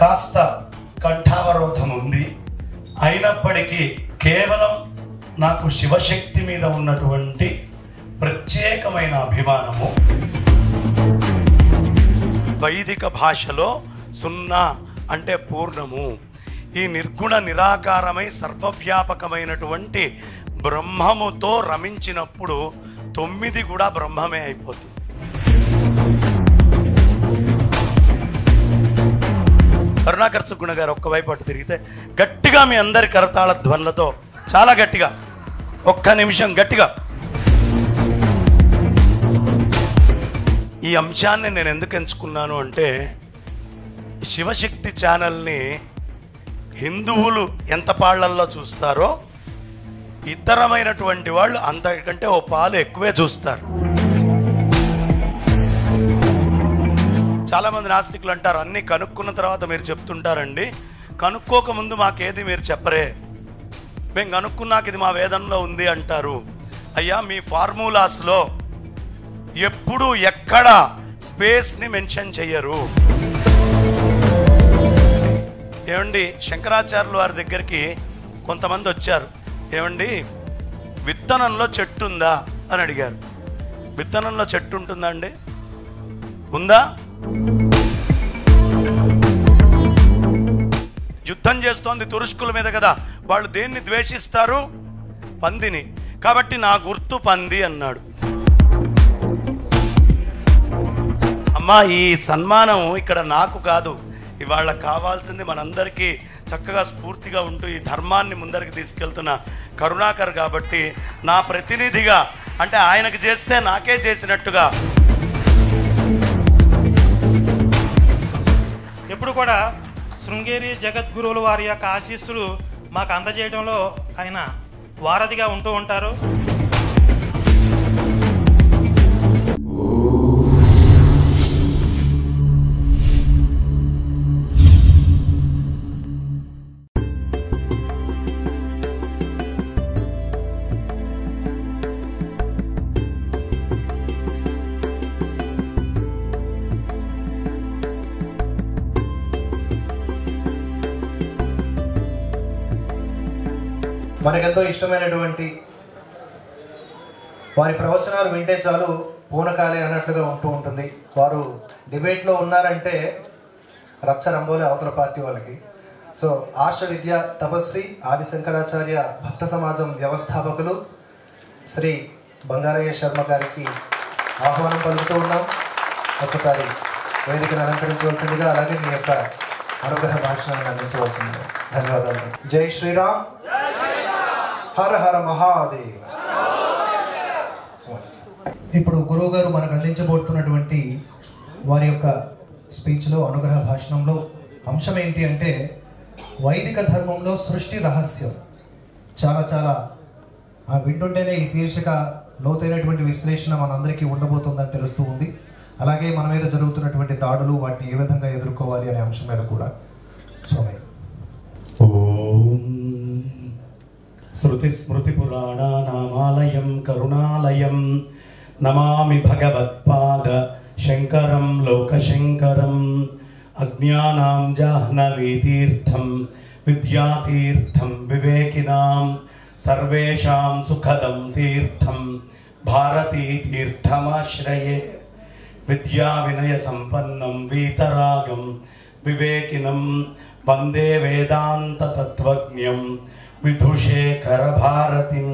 కాస్త కంఠావరోధం ఉంది. అయినప్పటికీ కేవలం నాకు శివశక్తి మీద ఉన్నటువంటి ప్రత్యేకమైన అభిమానము. వైదిక భాషలో సున్నా అంటే పూర్ణము. ఈ నిర్గుణ నిరాకారమై సర్వవ్యాపకమైనటువంటి బ్రహ్మముతో రమించినప్పుడు 9 కూడా బ్రహ్మమే అయిపోతుంది. కరుణాకర్ సుగుణ గారు ఒక్కవైపు అటు తిరిగితే గట్టిగా మీ అందరి కరతాళ ధ్వనులతో చాలా గట్టిగా ఒక్క నిమిషం గట్టిగా. ఈ అంశాన్ని నేను ఎందుకు ఎంచుకున్నాను అంటే, శివశక్తి ఛానల్ని హిందువులు ఎంత పాళ్లల్లో చూస్తారో ఇతరమైనటువంటి వాళ్ళు అంతకంటే ఓ పాలు ఎక్కువే చూస్తారు. చాలామంది నాస్తికులు అంటారు, అన్నీ కనుక్కున్న తర్వాత మీరు చెప్తుంటారండి, కనుక్కోకముందు మాకేది మీరు చెప్పరే, మేము కనుక్కున్నాక ఇది మా వేదంలో ఉంది అంటారు. అయ్యా, మీ ఫార్ములాస్లో ఎప్పుడు ఎక్కడ స్పేస్ని మెన్షన్ చెయ్యరు. ఏమండి, శంకరాచార్యుల వారి దగ్గరికి కొంతమంది వచ్చారు. ఏమండి, విత్తనంలో చెట్టు ఉందా అని అడిగారు. విత్తనంలో చెట్టు ఉంటుందా అండి? ఉందా? యుద్ధం చేస్తోంది తురుష్కుల మీద కదా, వాళ్ళు దేన్ని ద్వేషిస్తారు? పందిని. కాబట్టి నా గుర్తు పంది అన్నాడు. అమ్మా, ఈ సన్మానం ఇక్కడ నాకు కాదు, ఇవాళ కావాల్సింది మనందరికీ చక్కగా స్ఫూర్తిగా ఉంటూ ఈ ధర్మాన్ని ముందరికి తీసుకెళ్తున్న కరుణాకర్. కాబట్టి నా ప్రతినిధిగా, అంటే ఆయనకు చేస్తే నాకే చేసినట్టుగా, ఎప్పుడు కూడా శృంగేరి జగద్గురువుల వారి యొక్క ఆశీస్సులు మాకు అందజేయడంలో ఆయన వారధిగా ఉంటూ ఉంటారు. మనకెంతో ఇష్టమైనటువంటి వారి ప్రవచనాలు వింటే చాలు పూనకాలే అన్నట్లుగా ఉంటూ ఉంటుంది. వారు డిబేట్లో ఉన్నారంటే రచ్చ రంబోలే అవతల పార్టీ వాళ్ళకి. సో ఆర్ష విద్య తపస్వి ఆది శంకరాచార్య భక్త సమాజం వ్యవస్థాపకులు శ్రీ బంగారయ్య శర్మ గారికి ఆహ్వానం పలుకుతూ ఉన్నాం. ఒక్కసారి వేదికను అలంకరించవలసిందిగా, అలాగే మీ యొక్క అనుగ్రహ భాషణాన్ని అందించవలసిందిగా. ధన్యవాదాలు. జై శ్రీరామ్. హర హర మహాదేవ్. ఇప్పుడు గురువు గారు మనకు అందించబోతున్నటువంటి వారి యొక్క స్పీచ్లో, అనుగ్రహ భాషణంలో అంశం ఏంటి అంటే, వైదిక ధర్మంలో సృష్టి రహస్యం. చాలా చాలా వింటుంటేనే ఈ శీర్షిక లోతైనటువంటి విశ్లేషణ మనందరికీ ఉండబోతుందని తెలుస్తూ ఉంది. అలాగే మన మీద జరుగుతున్నటువంటి దాడులు, వాటిని ఏ విధంగా ఎదుర్కోవాలి అనే అంశం మీద కూడా. స్వామి. ఓం శృతి స్మృతి పురాణానామాలయం కరుణాలయం నమామి భగవత్పాద శంకరం లోకశంకరం. అజ్ఞానాం జాహ్నవీతీర్థం విద్యాతీర్థం వివేకినాం సర్వేషాం సుఖదం తీర్థం భారతీ తీర్థమాశ్రయే. విద్యా వినయ సంపన్నం వీతరాగం వివేకినం వందే వేదాంత తత్వజ్ఞం విధుశేఖర భారతిం.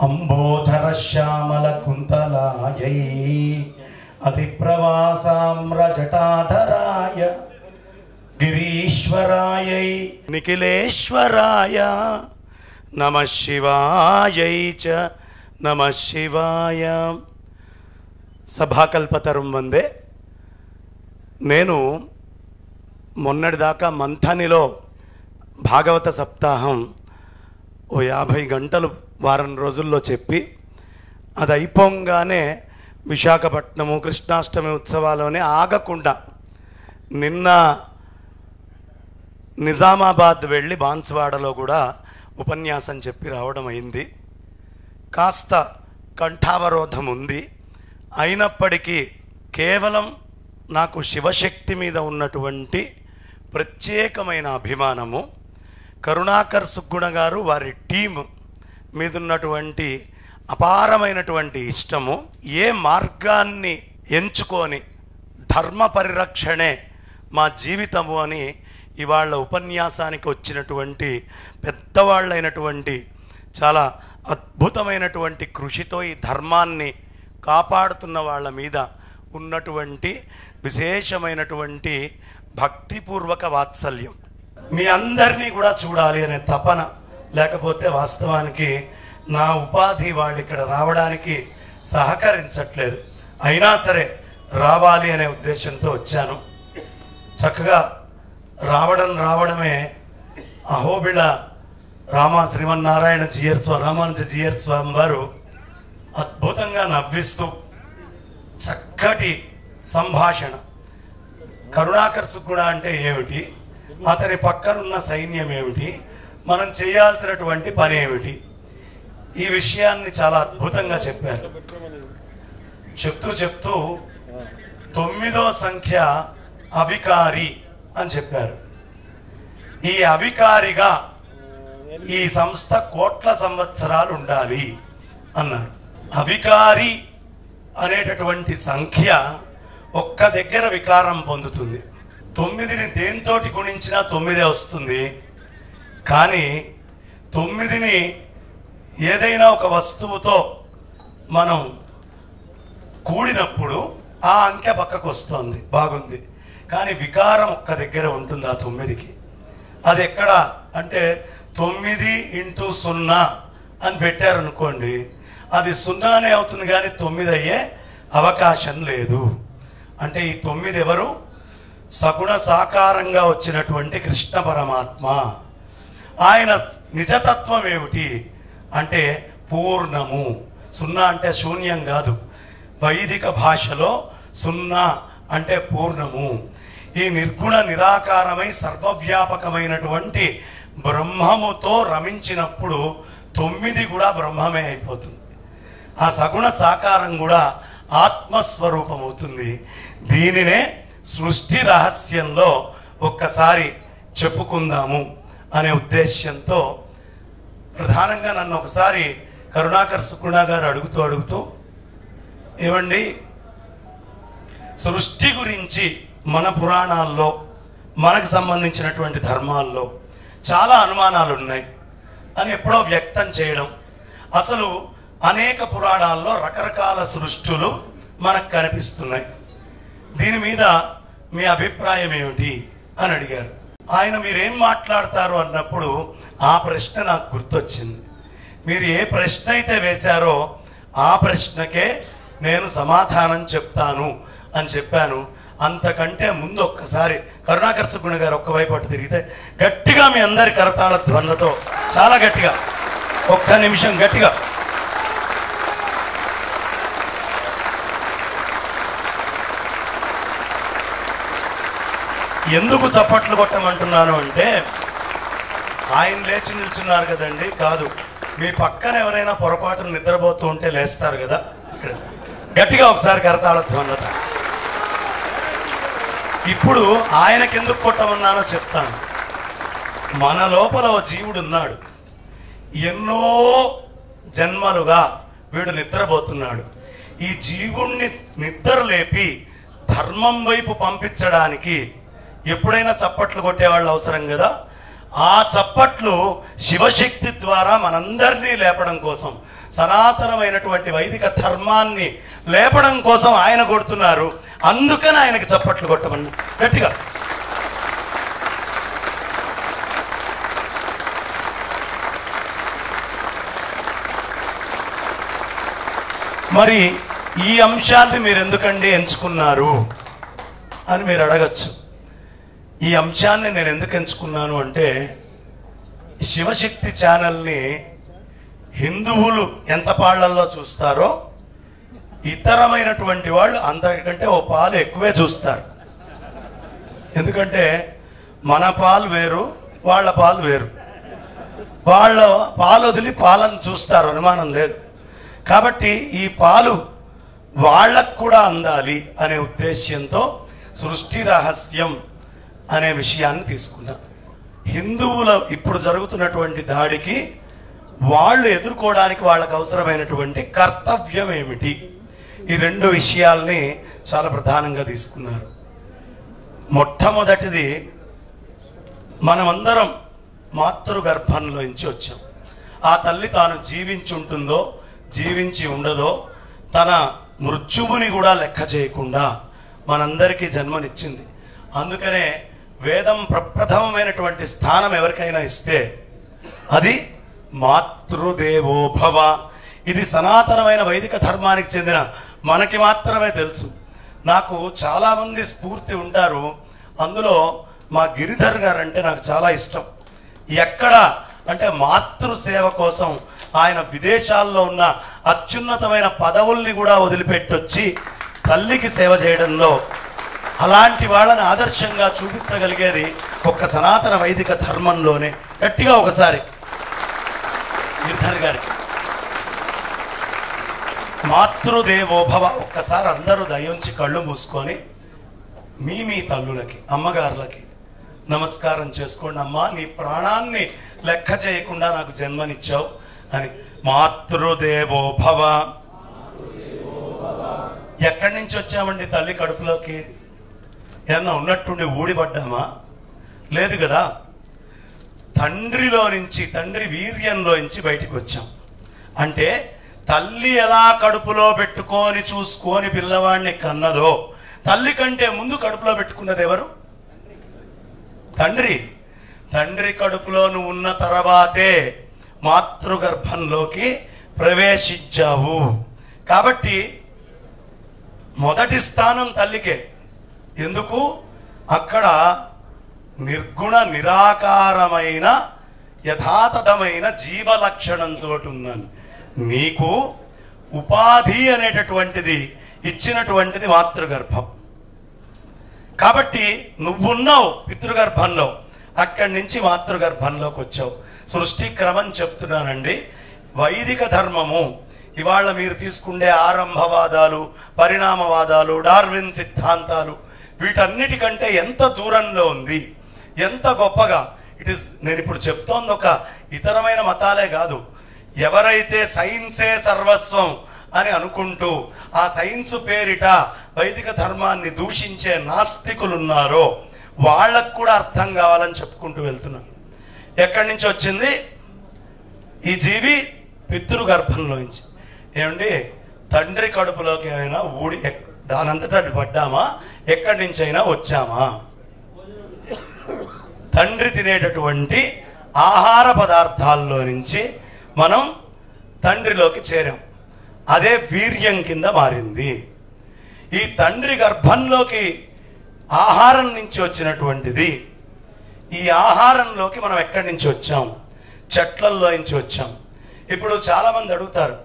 అంబోధర శ్యామల కుంతలాయై అతిప్రవాసామ్రజటాధరాయ గిరీశ్వరాయై నిఖిలేశ్వరాయ నమః శివాయై చ నమః శివాయ. సభాకల్పతరం వందే. నేను మొన్నటిదాకా మంథనిలో భాగవత సప్తాహం ఓ 50 గంటలు వారం రోజుల్లో చెప్పి, అది అయిపోగానే విశాఖపట్నము కృష్ణాష్టమి ఉత్సవాలోనే ఆగకుండా నిన్న నిజామాబాద్ వెళ్ళి బాన్స్వాడలో కూడా ఉపన్యాసం చెప్పి రావడం అయింది. కాస్త కంఠావరోధం ఉంది. అయినప్పటికీ కేవలం నాకు శివశక్తి మీద ఉన్నటువంటి ప్రత్యేకమైన అభిమానము, కరుణాకర్ సుగ్గుణ గారు వారి టీం మీద ఉన్నటువంటి అపారమైనటువంటి ఇష్టము, ఏ మార్గాన్ని ఎంచుకొని ధర్మ పరిరక్షణే మా జీవితము అని ఇవాళ ఉపన్యాసానికి వచ్చినటువంటి పెద్దవాళ్ళైనటువంటి చాలా అద్భుతమైనటువంటి కృషితో ఈ ధర్మాన్ని కాపాడుతున్న వాళ్ళ మీద ఉన్నటువంటి విశేషమైనటువంటి భక్తిపూర్వక వాత్సల్యం. మీ అందరినీ కూడా చూడాలి అనే తపన, లేకపోతే వాస్తవానికి నా ఉపాధి వాళ్ళు ఇక్కడ రావడానికి సహకరించట్లేదు, అయినా సరే రావాలి అనే ఉద్దేశంతో వచ్చాను. చక్కగా రావడమే అహోబిళ శ్రీమన్నారాయణ రామానుజ జీయర్ స్వామి వారు అద్భుతంగా నవ్విస్తూ చక్కటి సంభాషణ. కరుణాకర్ సుగ్గుణ అంటే ఏమిటి, అతని పక్కనున్న సైన్యం ఏమిటి, మనం చేయాల్సినటువంటి పని ఏమిటి, ఈ విషయాన్ని చాలా అద్భుతంగా చెప్పారు. చెప్తూ 9వ సంఖ్య అవికారి అని చెప్పారు. ఈ అవికారిగా ఈ సంస్థ కోట్ల సంవత్సరాలు ఉండాలి అన్నారు. అవికారి అనేటటువంటి సంఖ్య ఒక్క దగ్గర వికారం పొందుతుంది. 9ని దేంతోటి గుణించినా 9 వస్తుంది. కానీ 9ని ఏదైనా ఒక వస్తువుతో మనం కూడినప్పుడు ఆ అంకె పక్కకు వస్తుంది, బాగుంది. కానీ వికారం ఒక్క దగ్గర ఉంటుంది ఆ 9కి. అది ఎక్కడ అంటే 9 × 0 అని పెట్టారనుకోండి, అది 0 అవుతుంది కానీ 9 అయ్యే అవకాశం లేదు. అంటే ఈ 9 ఎవరు? సగుణ సాకారంగా వచ్చినటువంటి కృష్ణ పరమాత్మ. ఆయన నిజతత్వం ఏమిటి అంటే పూర్ణము. 0 అంటే శూన్యం కాదు, వైదిక భాషలో 0 అంటే పూర్ణము. ఈ నిర్గుణ నిరాకారమై సర్వవ్యాపకమైనటువంటి బ్రహ్మముతో రమించినప్పుడు 9 కూడా బ్రహ్మమే అయిపోతుంది. ఆ సగుణ సాకారం కూడా ఆత్మస్వరూపం అవుతుంది. దీనినే సృష్టి రహస్యంలో ఒక్కసారి చెప్పుకుందాము అనే ఉద్దేశ్యంతో ప్రధానంగా నన్ను ఒకసారి కరుణాకర్ సుగ్గుణ గారు అడుగుతూ ఏమండి, సృష్టి గురించి మన పురాణాల్లో మనకు సంబంధించినటువంటి ధర్మాల్లో చాలా అనుమానాలు ఉన్నాయి అని ఎప్పుడో వ్యక్తం చేయడం, అసలు అనేక పురాణాల్లో రకరకాల సృష్టులు మనకు కనిపిస్తున్నాయి, దీని మీద మీ అభిప్రాయం ఏమిటి అని అడిగారు. ఆయన మీరేం మాట్లాడతారు అన్నప్పుడు ఆ ప్రశ్న నాకు గుర్తొచ్చింది. మీరు ఏ ప్రశ్న అయితే వేశారో ఆ ప్రశ్నకే నేను సమాధానం చెప్తాను అని చెప్పాను. అంతకంటే ముందు ఒక్కసారి కరుణాకర్ సుగ్గుణ గారు ఒక్కవైపు అటు తిరిగితే గట్టిగా మీ అందరి కరతాళ ధ్వనులతో, చాలా గట్టిగా, ఒక్క నిమిషం గట్టిగా. ఎందుకు చప్పట్లు కొట్టమంటున్నాను అంటే ఆయన లేచి నిల్చున్నారు కదండి, కాదు, మీ పక్కన ఎవరైనా పొరపాటును నిద్రపోతూ ఉంటే లేస్తారు కదా, అక్కడ గట్టిగా ఒకసారి కరతాళ ధ్వనులతో. ఇప్పుడు ఆయనకెందుకు కొట్టమన్నానో చెప్తాను. మన లోపల ఓ జీవుడు ఉన్నాడు, ఎన్నో జన్మలుగా వీడు నిద్రపోతున్నాడు. ఈ జీవుణ్ణి నిద్ర లేపి ధర్మం వైపు పంపించడానికి ఎప్పుడైనా చప్పట్లు కొట్టేవాళ్ళు అవసరం కదా. ఆ చప్పట్లు శివశక్తి ద్వారా మనందరినీ లేపడం కోసం, సనాతనమైనటువంటి వైదిక ధర్మాన్ని లేపడం కోసం ఆయన కొడుతున్నారు. అందుకని ఆయనకి చప్పట్లు కొట్టమన్నా గట్టిగా. మరి ఈ అంశాన్ని మీరు ఎందుకండి ఎంచుకున్నారు అని మీరు అడగచ్చు. ఈ అంశాన్ని నేను ఎందుకు ఎంచుకున్నాను అంటే, శివశక్తి ఛానల్ని హిందువులు ఎంత పాళ్లల్లో చూస్తారో ఇతరమైనటువంటి వాళ్ళు అంతకంటే ఓ పాలు ఎక్కువే చూస్తారు. ఎందుకంటే మన పాలు వేరు, వాళ్ళ పాలు వేరు. వాళ్ళ పాలు వదిలి పాలను చూస్తారు, అనుమానం లేదు. కాబట్టి ఈ పాలు వాళ్ళకు కూడా అందాలి అనే ఉద్దేశ్యంతో సృష్టి రహస్యం అనే విషయాన్ని తీసుకున్నా. హిందువుల ఇప్పుడు జరుగుతున్నటువంటి దాడికి వాళ్ళు ఎదుర్కోవడానికి వాళ్ళకు అవసరమైనటువంటి కర్తవ్యం ఏమిటి, ఈ రెండు విషయాల్ని చాలా ప్రధానంగా తీసుకున్నారు. మొట్టమొదటిది, మనమందరం మాతృగర్భంలోంచి వచ్చాం. ఆ తల్లి తాను జీవించి ఉంటుందో జీవించి ఉండదో తన మృత్యువుని కూడా లెక్క చేయకుండా మనందరికీ జన్మనిచ్చింది. అందుకనే వేదం ప్రప్రథమమైనటువంటి స్థానం ఎవరికైనా ఇస్తే అది మాతృదేవోభవ. ఇది సనాతనమైన వైదిక ధర్మానికి చెందిన మనకి మాత్రమే తెలుసు. నాకు చాలామంది స్ఫూర్తి ఉంటారు, అందులో మా గిరిధర్ గారు అంటే నాకు చాలా ఇష్టం. ఎక్కడ అంటే మాతృసేవ కోసం ఆయన విదేశాల్లో ఉన్న అత్యున్నతమైన పదవుల్ని కూడా వదిలిపెట్టొచ్చి తల్లికి సేవ చేయడంలో అలాంటి వాళ్ళని ఆదర్శంగా చూపించగలిగేది ఒక్క సనాతన వైదిక ధర్మంలోనే. గట్టిగా ఒకసారి గిరిధర్ గారికి మాతృదేవోభవ. ఒక్కసారి అందరూ దయించి కళ్ళు మూసుకొని మీ తల్లులకి అమ్మగారులకి నమస్కారం చేసుకోండి. అమ్మా, నీ ప్రాణాన్ని లెక్క చేయకుండా నాకు జన్మనిచ్చావు అని. మాతృదేవోభవ. ఎక్కడి నుంచి వచ్చామండి తల్లి కడుపులోకి? ఏమన్నా ఉన్నట్టుండి ఊడిపడ్డామా? లేదు కదా. తండ్రిలో నుంచి, తండ్రి వీర్యంలో నుంచి బయటికి వచ్చాం. అంటే తల్లి ఎలా కడుపులో పెట్టుకొని చూసుకొని పిల్లవాడిని కన్నదో, తల్లి కంటే ముందు కడుపులో పెట్టుకున్నది ఎవరు? తండ్రి. తండ్రి కడుపులో నువ్వు ఉన్న తర్వాతే మాతృగర్భంలోకి ప్రవేశించావు. కాబట్టి మొదటి స్థానం తల్లికే. ఎందుకు? అక్కడ నిర్గుణ నిరాకారమైన యథాతథమైన జీవలక్షణంతో ఉన్నాను. నీకు ఉపాధి అనేటటువంటిది ఇచ్చినటువంటిది మాతృగర్భం. కాబట్టి నువ్వున్నావు పితృగర్భంలో, అక్కడి నుంచి మాతృగర్భంలోకి వచ్చావు. సృష్టి క్రమం చెప్తున్నానండి. వైదిక ధర్మము ఇవాళ మీరు తీసుకుండే ఆరంభవాదాలు, పరిణామవాదాలు, డార్విన్ సిద్ధాంతాలు, వీటన్నిటికంటే ఎంత దూరంలో ఉంది, ఎంత గొప్పగా ఇట్ ఈస్. నేను ఇప్పుడు చెప్తోంది ఒక ఇతరమైన మతాలే కాదు. ఎవరైతే సైన్సే సర్వస్వం అని అనుకుంటూ ఆ సైన్స్ పేరిట వైదిక ధర్మాన్ని దూషించే నాస్తికులున్నారో వాళ్ళకు కూడా అర్థం కావాలని చెప్పుకుంటూ వెళ్తున్నాను. ఎక్కడి నుంచి వచ్చింది ఈ జీవి? పితృగర్భంలోంచి. ఏమండి, తండ్రి కడుపులోకి ఏమైనా దానంతటా పడ్డామా? ఎక్కడి నుంచి అయినా వచ్చామా? తండ్రి తినేటటువంటి ఆహార పదార్థాల్లో నుంచి మనం తండ్రిలోకి చేరాం. అదే వీర్యం కింద మారింది. ఈ తండ్రి గర్భంలోకి ఆహారం నుంచి వచ్చినటువంటిది. ఈ ఆహారంలోకి మనం ఎక్కడి నుంచి వచ్చాం? చెట్లల్లో నుంచి వచ్చాం. ఇప్పుడు చాలామంది అడుగుతారు,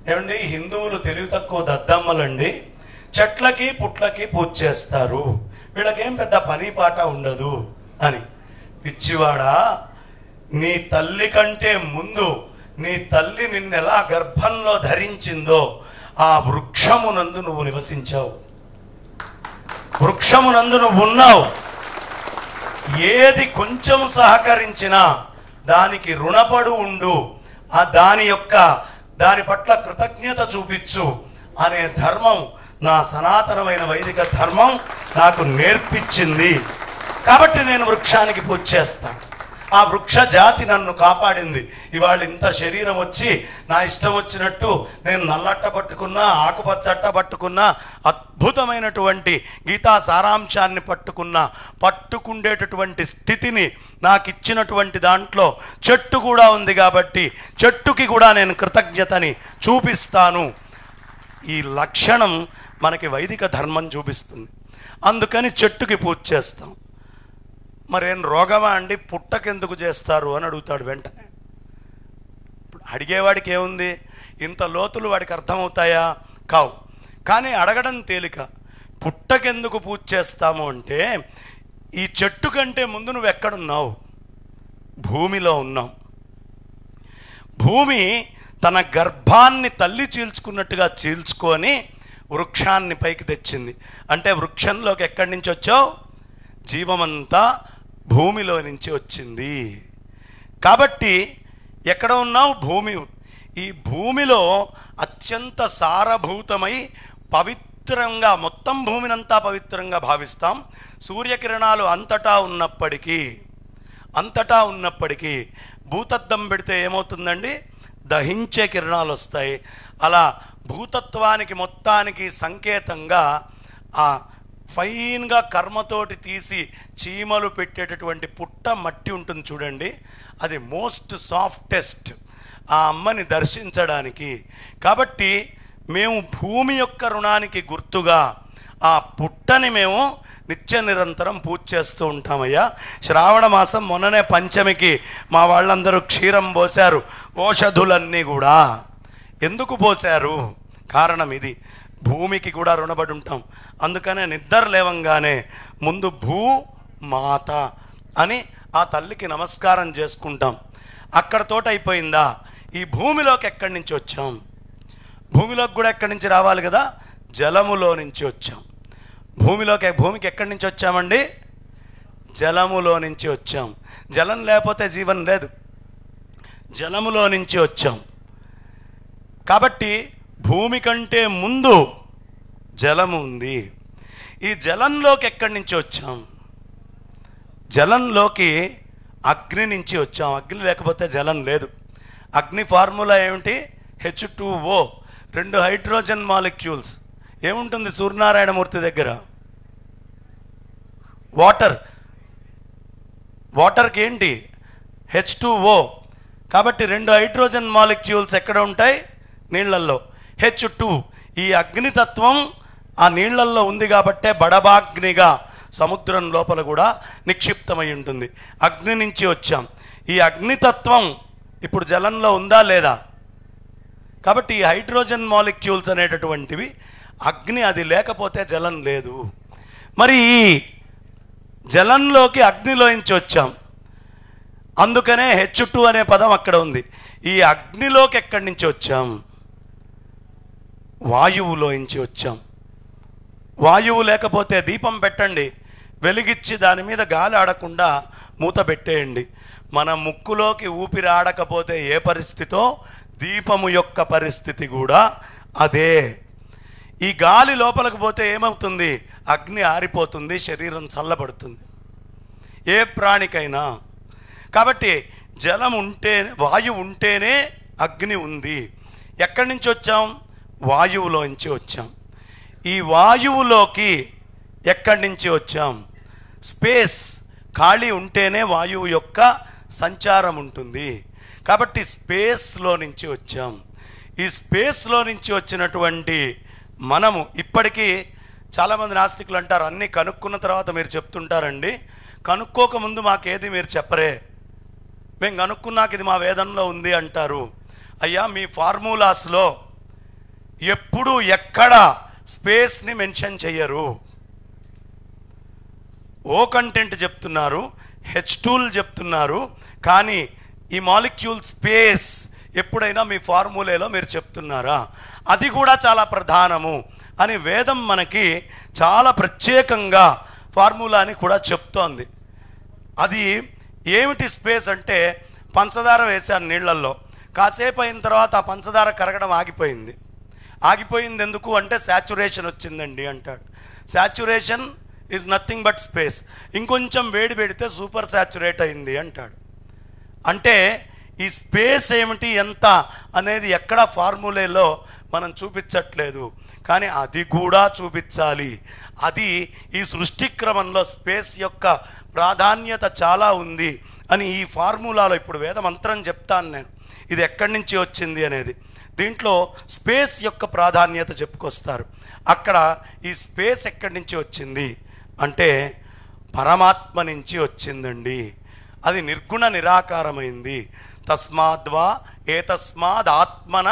ఏమండి హిందువులు తెలివి తక్కువ దద్దమ్మలండి, చెట్లకి పుట్లకి పూజ చేస్తారు, వీళ్ళకేం పెద్ద పని పాట ఉండదు అని. పిచ్చివాడా, నీ తల్లి కంటే ముందు నీ తల్లి నిన్నెలా గర్భంలో ధరించిందో ఆ వృక్షమునందు నువ్వు నివసించావు, వృక్షమునందు నువ్వు ఉన్నావు. ఏది కొంచెం సహకరించినా దానికి రుణపడు ఉండు, ఆ దాని పట్ల కృతజ్ఞత చూపించు అనే ధర్మం నా సనాతనమైన వైదిక ధర్మం నాకు నేర్పించింది. కాబట్టి నేను వృక్షానికి పూజ చేస్తాను. ఆ వృక్ష జాతి నన్ను కాపాడింది. ఇవాళ ఇంత శరీరం వచ్చి నా ఇష్టం వచ్చినట్టు నేను నల్లట్ట పట్టుకున్నా, ఆకుపచ్చట్ట పట్టుకున్నా, అద్భుతమైనటువంటి గీతా సారాంశాన్ని పట్టుకుండేటటువంటి స్థితిని నాకు ఇచ్చినటువంటి దాంట్లో చెట్టు కూడా ఉంది. కాబట్టి చెట్టుకి కూడా నేను కృతజ్ఞతని చూపిస్తాను. ఈ లక్షణం మనకి వైదిక ధర్మం చూపిస్తుంది. అందుకని చెట్టుకి పూజ చేస్తాం. మరేం రోగమా అండి, పుట్టకెందుకు చేస్తారు అని అడుగుతాడు వెంటనే. అడిగేవాడికి ఏముంది, ఇంత లోతులు వాడికి అర్థమవుతాయా? కావు. కానీ అడగడం తేలిక. పుట్టకెందుకు పూజ చేస్తాము అంటే, ఈ చెట్టు కంటే ముందు నువ్వు ఎక్కడున్నావు? భూమిలో ఉన్నావు. భూమి తన గర్భాన్ని తల్లి చీల్చుకున్నట్టుగా చీల్చుకొని వృక్షాన్ని పైకి తెచ్చింది. అంటే వృక్షంలోకి ఎక్కడి నుంచి వచ్చావు? జీవమంతా భూమిలో నుంచి వచ్చింది. కాబట్టి ఎక్కడ ఉన్నావు? భూమి. ఈ భూమిలో అత్యంత సారభూతమై పవిత్రంగా, మొత్తం భూమినంతా పవిత్రంగా భావిస్తాం. సూర్యకిరణాలు అంతటా ఉన్నప్పటికీ భూతద్దం పెడితే ఏమవుతుందండి? దహించే కిరణాలు వస్తాయి. అలా భూతత్వానికి మొత్తానికి సంకేతంగా ఆ ఫైన్గా కర్మతోటి తీసి చీమలు పెట్టేటటువంటి పుట్ట మట్టి ఉంటుంది చూడండి, అది మోస్ట్ సాఫ్టెస్ట్ ఆ అమ్మని దర్శించడానికి. కాబట్టి మేము భూమి యొక్క రుణానికి గుర్తుగా ఆ పుట్టని మేము నిత్య నిరంతరం పూజ చేస్తూ ఉంటామయ్యా. శ్రావణ మాసం మొన్ననే పంచమికి మా వాళ్ళందరూ క్షీరం పోశారు. ఓషధులన్నీ కూడా ఎందుకు పోశారు? కారణం ఇది, భూమికి కూడా రుణపడి ఉంటాం. అందుకనే నిద్ర లేవంగానే ముందు భూమాత అని ఆ తల్లికి నమస్కారం చేసుకుంటాం. అక్కడతోటి అయిపోయిందా? ఈ భూమిలోకి ఎక్కడి నుంచి వచ్చాం? భూమిలోకి కూడా ఎక్కడి నుంచి రావాలి కదా? జలములో నుంచి వచ్చాం. భూమికి ఎక్కడి నుంచి వచ్చామండి? జలములో నుంచి వచ్చాం. జలం లేకపోతే జీవనం లేదు. జలములో నుంచి వచ్చాం. కాబట్టి భూమి కంటే ముందు జలము ఉంది. ఈ జలంలోకి ఎక్కడి నుంచి వచ్చాం? జలంలోకి అగ్ని నుంచి వచ్చాం. అగ్ని లేకపోతే జలం లేదు. అగ్ని ఫార్ములా ఏమిటి? H2O, 2 hydrogen molecules. ఏముంటుంది సూర్యనారాయణమూర్తి దగ్గర? వాటర్కి ఏంటి? H2O. కాబట్టి 2 హైడ్రోజన్ మాలిక్యూల్స్ ఎక్కడ ఉంటాయి? నీళ్లల్లో. H2. ఈ అగ్నితత్వం ఆ నీళ్లల్లో ఉంది కాబట్టే బడబాగ్నిగా సముద్రం లోపల కూడా నిక్షిప్తమై ఉంటుంది. అగ్ని నుంచి వచ్చాం. ఈ అగ్నితత్వం ఇప్పుడు జలంలో ఉందా లేదా? కాబట్టి ఈ హైడ్రోజన్ మాలిక్యూల్స్ అనేటటువంటివి అగ్ని, అది లేకపోతే జలం లేదు. మరి ఈ జలంలోకి అగ్నిలోంచి వచ్చాం. అందుకనే H2 అనే పదం అక్కడ ఉంది. ఈ అగ్నిలోకి ఎక్కడి నుంచి వచ్చాం? వాయువులోంచి వచ్చాం. వాయువు లేకపోతే దీపం పెట్టండి, వెలిగిచ్చి దాని మీద గాలి ఆడకుండా మూత పెట్టేయండి. మన ముక్కులోకి ఊపిరి ఆడకపోతే ఏ పరిస్థితో, దీపము యొక్క పరిస్థితి కూడా అదే. ఈ గాలి లోపలికి పోతే ఏమవుతుంది? అగ్ని ఆరిపోతుంది, శరీరం చల్లబడుతుంది ఏ ప్రాణికైనా. కాబట్టి జలం ఉంటే, వాయువు ఉంటేనే అగ్ని ఉంది. ఎక్కడి నుంచి వచ్చాం? వాయువులోంచి వచ్చాం. ఈ వాయువులోకి ఎక్కడి నుంచి వచ్చాం? స్పేస్, ఖాళీ ఉంటేనే వాయువు యొక్క సంచారం ఉంటుంది. కాబట్టి స్పేస్లో నుంచి వచ్చాం. ఈ స్పేస్లో నుంచి వచ్చినటువంటి మనము ఇప్పటికీ చాలామంది నాస్తికులు అంటారు, అన్నీ కనుక్కున్న తర్వాత మీరు చెప్తుంటారండి, కనుక్కోకముందు మాకేది మీరు చెప్పరే, మేము కనుక్కున్నాక ఇది మా వేదంలో ఉంది అంటారు. అయ్యా, మీ ఫార్ములాస్లో ఎప్పుడు ఎక్కడ స్పేస్ని మెన్షన్ చెయ్యరు. ఓ కంటెంట్ చెప్తున్నారు, H2 చెప్తున్నారు, కానీ ఈ మాలిక్యూల్ స్పేస్ ఎప్పుడైనా మీ ఫార్ములేలో మీరు చెప్తున్నారా? అది కూడా చాలా ప్రధానము అని వేదం మనకి చాలా ప్రత్యేకంగా ఫార్ములాని కూడా చెప్తోంది. అది ఏమిటి స్పేస్ అంటే, పంచదార వేశాను నీళ్లల్లో, కాసేపు అయిన తర్వాత ఆ పంచదార కరగడం ఆగిపోయింది. ఆగిపోయింది ఎందుకు అంటే శాచురేషన్ వచ్చిందండి అంటాడు. Saturation is nothing but space. ఇంకొంచెం వేడి పెడితే సూపర్ శాచురేట్ అయింది అంటాడు. అంటే ఈ స్పేస్ ఏమిటి, ఎంత అనేది ఎక్కడ ఫార్ములేలో మనం చూపించట్లేదు, కానీ అది కూడా చూపించాలి. అది ఈ సృష్టి క్రమంలో స్పేస్ యొక్క ప్రాధాన్యత చాలా ఉంది అని ఈ ఫార్ములాలో ఇప్పుడు వేద మంత్రం చెప్తాను నేను, ఇది ఎక్కడి నుంచి వచ్చింది అనేది. దీంట్లో స్పేస్ యొక్క ప్రాధాన్యత చెప్పుకొస్తారు. అక్కడ ఈ స్పేస్ ఎక్కడి నుంచి వచ్చింది అంటే పరమాత్మ నుంచి వచ్చిందండి. అది నిర్గుణ నిరాకారమైంది. తస్మాద్వా ఏతస్మాద్ ఆత్మన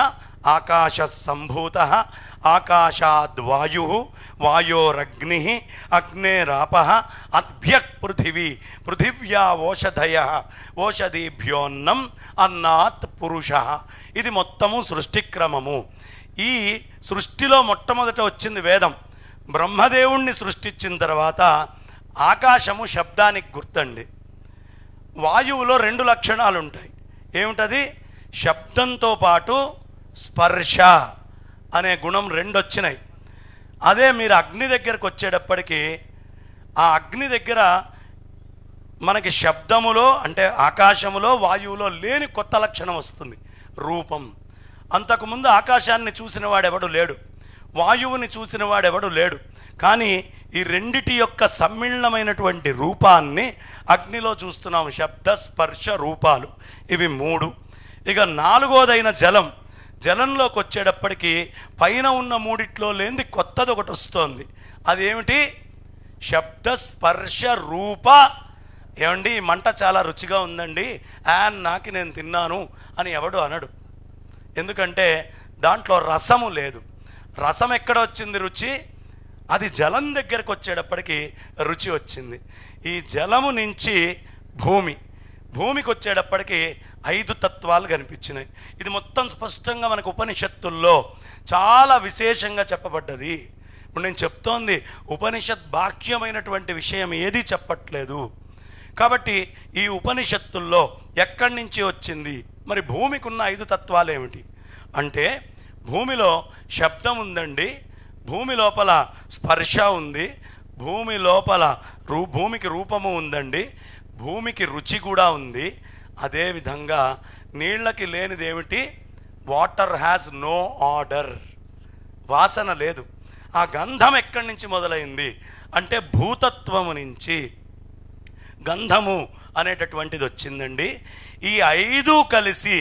ఆకాశ సంభూత ఆకాశాద్వాయు వాయోరగ్ని అగ్నేరాప అద్భ్య పృథివీ పృథివ్యా ఓషధయ ఓషధీభ్యోన్నం అన్నాత్ పురుష. ఇది మొత్తము సృష్టిక్రమము. ఈ సృష్టిలో మొట్టమొదట వచ్చింది వేదం. బ్రహ్మదేవుణ్ణి సృష్టించిన తర్వాత ఆకాశము శబ్దానికి గుర్తండి. వాయువులో 2 లక్షణాలు ఉంటాయి. ఏమిటది? శబ్దంతో పాటు స్పర్శ అనే గుణం 2 వచ్చినాయి. అదే మీరు అగ్ని దగ్గరకు వచ్చేటప్పటికి ఆ అగ్ని దగ్గర మనకి శబ్దములో అంటే ఆకాశములో వాయువులో లేని కొత్త లక్షణం వస్తుంది, రూపం. అంతకుముందు ఆకాశాన్ని చూసిన వాడెవడు లేడు, వాయువుని చూసిన వాడెవడు లేడు. కానీ ఈ రెండిటి యొక్క సమ్మిళనమైనటువంటి రూపాన్ని అగ్నిలో చూస్తున్నాము. శబ్ద స్పర్శ రూపాలు ఇవి 3. ఇక 4వదైన జలం. జలంలోకి వచ్చేటప్పటికి పైన ఉన్న 3 లేనిది కొత్తది ఒకటి వస్తుంది. అదేమిటి? శబ్ద స్పర్శ రూప. ఏమండి ఈ మంట చాలా రుచిగా ఉందండి, నాకు నేను తిన్నాను అని ఎవడు అనడు. ఎందుకంటే దాంట్లో రసము లేదు. రసం ఎక్కడ వచ్చింది? రుచి. అది జలం దగ్గరకు వచ్చేటప్పటికి రుచి వచ్చింది. ఈ జలము నుంచి భూమికి వచ్చేటప్పటికి 5 తత్వాలు కనిపించినాయి. ఇది మొత్తం స్పష్టంగా మనకు ఉపనిషత్తుల్లో చాలా విశేషంగా చెప్పబడ్డది. ఇప్పుడు నేను చెప్తోంది ఉపనిషత్ బాహ్యమైనటువంటి విషయం ఏది చెప్పట్లేదు. కాబట్టి ఈ ఉపనిషత్తుల్లో ఎక్కడి నుంచి వచ్చింది? మరి భూమికి ఉన్న 5 తత్వాలు ఏమిటి అంటే, భూమిలో శబ్దం ఉందండి, భూమి లోపల స్పర్శ ఉంది, భూమి లోపల భూమికి రూపము ఉందండి, భూమికి రుచి కూడా ఉంది. అదేవిధంగా నీళ్ళకి లేనిది ఏమిటి? వాటర్ హ్యాస్ నో ఆర్డర్, వాసన లేదు. ఆ గంధం ఎక్కడి నుంచి మొదలైంది అంటే భూతత్వము నుంచి గంధము అనేటటువంటిది వచ్చిందండి. ఈ 5 కలిసి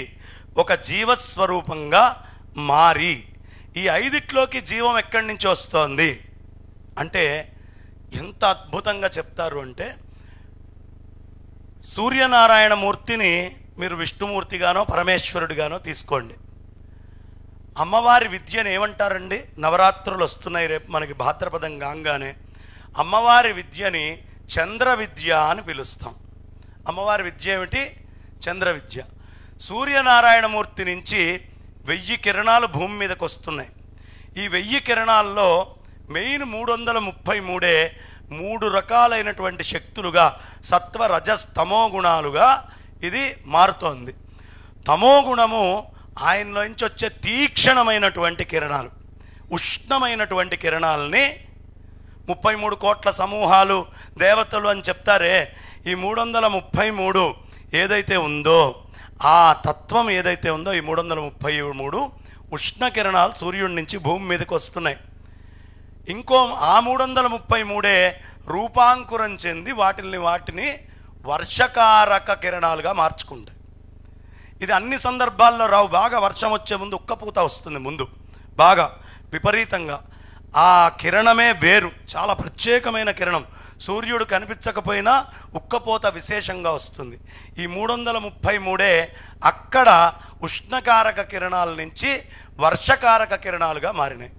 ఒక జీవస్వరూపంగా మారి ఈ 5 జీవం ఎక్కడి నుంచి వస్తోంది అంటే ఎంత అద్భుతంగా చెప్తారు అంటే, సూర్యనారాయణ మూర్తిని మీరు విష్ణుమూర్తిగానో పరమేశ్వరుడిగానో తీసుకోండి. అమ్మవారి విద్యను ఏమంటారండి? నవరాత్రులు వస్తున్నాయి రేపు మనకి భాద్రపదం కాగానే. అమ్మవారి విద్యని చంద్ర విద్య అని పిలుస్తాం. అమ్మవారి విద్య ఏమిటి? చంద్ర విద్య. సూర్యనారాయణమూర్తి నుంచి 1000 కిరణాలు భూమి మీదకి వస్తున్నాయి. ఈ 1000 కిరణాల్లో మెయిన్ 333 3 రకాలైనటువంటి శక్తులుగా సత్వ రజస్ తమో గుణాలుగా ఇది మారుతోంది. తమో గుణము ఆయనలోంచి వచ్చే తీక్షణమైనటువంటి కిరణాలు, ఉష్ణమైనటువంటి కిరణాలని 33 కోట్ల సమూహాలు దేవతలు అని చెప్తారే, ఈ 333 ఏదైతే ఉందో ఆ తత్వం ఏదైతే ఉందో ఈ 333 ఉష్ణ కిరణాలు సూర్యుడి నుంచి భూమి మీదకి వస్తున్నాయి. ఇంకో ఆ 333 రూపాంకురం చెంది వాటిని వర్షకారక కిరణాలుగా మార్చుకుంటాయి. ఇది అన్ని సందర్భాల్లో రావు. బాగా వర్షం వచ్చే ముందు ఉక్కపోత వస్తుంది, ముందు బాగా విపరీతంగా. ఆ కిరణమే వేరు, చాలా ప్రత్యేకమైన కిరణం. సూర్యుడు కనిపించకపోయినా ఉక్కపోత విశేషంగా వస్తుంది. ఈ 333 అక్కడ ఉష్ణకారక కిరణాల నుంచి వర్షకారక కిరణాలుగా మారినాయి.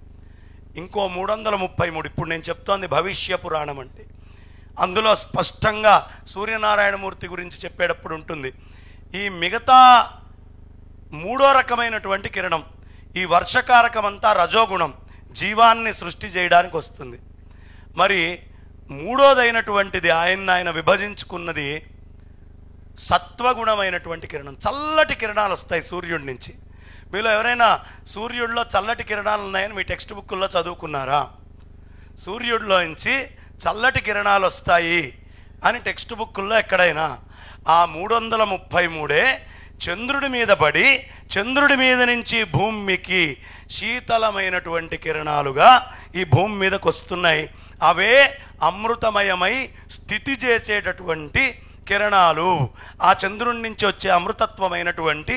ఇంకో 333 ఇప్పుడు నేను చెప్తోంది భవిష్య పురాణం అంటే, అందులో స్పష్టంగా సూర్యనారాయణమూర్తి గురించి చెప్పేటప్పుడు ఉంటుంది. ఈ మిగతా 3వ రకమైనటువంటి కిరణం, ఈ వర్షకారకమంతా రజోగుణం, జీవాన్ని సృష్టి చేయడానికి వస్తుంది. మరి 3వదైనటువంటిది ఆయన విభజించుకున్నది సత్వగుణమైనటువంటి కిరణం. చల్లటి కిరణాలు వస్తాయి సూర్యుడి నుంచి. మీలో ఎవరైనా సూర్యుడిలో చల్లటి కిరణాలు ఉన్నాయని మీ టెక్స్ట్ బుక్కుల్లో చదువుకున్నారా? సూర్యుడిలో నుంచి చల్లటి కిరణాలు వస్తాయి అని టెక్స్ట్ బుక్కుల్లో ఎక్కడైనా? ఆ 333 చంద్రుడి మీద పడి చంద్రుడి మీద నుంచి భూమికి శీతలమైనటువంటి కిరణాలుగా ఈ భూమి మీదకి వస్తున్నాయి. అవే అమృతమయమై స్థితి చేసేటటువంటి కిరణాలు. ఆ చంద్రుడి నుంచి వచ్చే అమృతత్వమైనటువంటి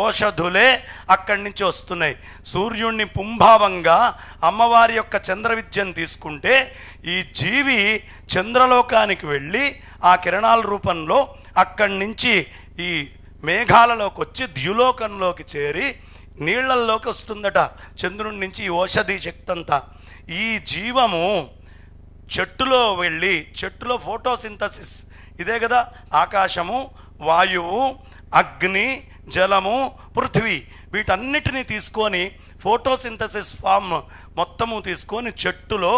ఓషధులే అక్కడి నుంచి వస్తున్నాయి. సూర్యుడిని పుంభావంగా అమ్మవారి యొక్క చంద్ర విద్యను తీసుకుంటే ఈ జీవి చంద్రలోకానికి వెళ్ళి ఆ కిరణాల రూపంలో అక్కడి నుంచి ఈ మేఘాలలోకి వచ్చి ద్యులోకంలోకి చేరి నీళ్లల్లోకి వస్తుందట చంద్రుడి నుంచి ఈ ఓషధి శక్తి అంతా. ఈ జీవము చెట్టులో వెళ్ళి, చెట్టులో ఫోటోసింథసిస్ ఇదే కదా, ఆకాశము, వాయువు, అగ్ని, జలము, పృథివీ వీటన్నిటినీ తీసుకొని ఫోటోసింథసిస్ ఫామ్ మొత్తము తీసుకొని చెట్టులో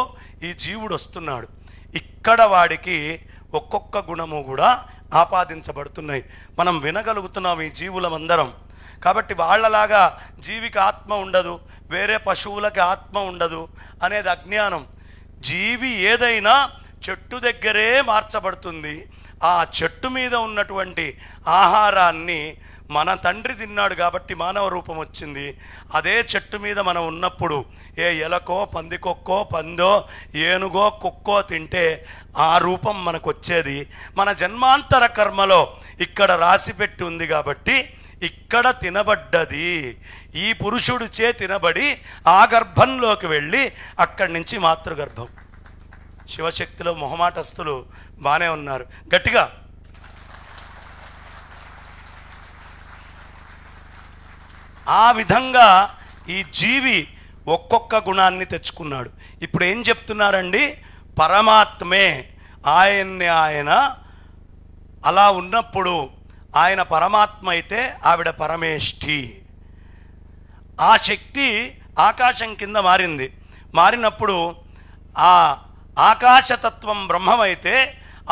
ఈ జీవుడు వస్తున్నాడు. ఇక్కడ వాడికి ఒక్కొక్క గుణము కూడా ఆపాదించబడుతున్నాయి. మనం వినగలుగుతున్నాం ఈ జీవులమందరం. కాబట్టి వాళ్ళలాగా జీవికి ఆత్మ ఉండదు, వేరే పశువులకి ఆత్మ ఉండదు అనేది అజ్ఞానం. జీవి ఏదైనా చెట్టు దగ్గరే మార్చబడుతుంది. ఆ చెట్టు మీద ఉన్నటువంటి ఆహారాన్ని మన తండ్రి తిన్నాడు కాబట్టి మానవ రూపం వచ్చింది. అదే చెట్టు మీద మనం ఉన్నప్పుడు ఏ ఎలకో, పందికొక్కో, పందో, ఏనుగో, కుక్కో తింటే ఆ రూపం మనకు వచ్చేది. మన జన్మాంతర కర్మలో ఇక్కడ రాసిపెట్టి ఉంది కాబట్టి ఇక్కడ తినబడ్డది. ఈ పురుషుడిచే తినబడి ఆ గర్భంలోకి వెళ్ళి అక్కడి నుంచి మాతృగర్భం. శివశక్తిలో మొహమాటస్తులు బాగానే ఉన్నారు, గట్టిగా. ఆ విధంగా ఈ జీవి ఒక్కొక్క గుణాన్ని తెచ్చుకున్నాడు. ఇప్పుడు ఏం చెప్తున్నారండి? పరమాత్మే ఆయన అలా ఉన్నప్పుడు ఆయన పరమాత్మ అయితే ఆవిడ పరమేష్ఠి. ఆ శక్తి ఆకాశం కింద మారింది. మారినప్పుడు ఆ ఆకాశతత్వం బ్రహ్మమైతే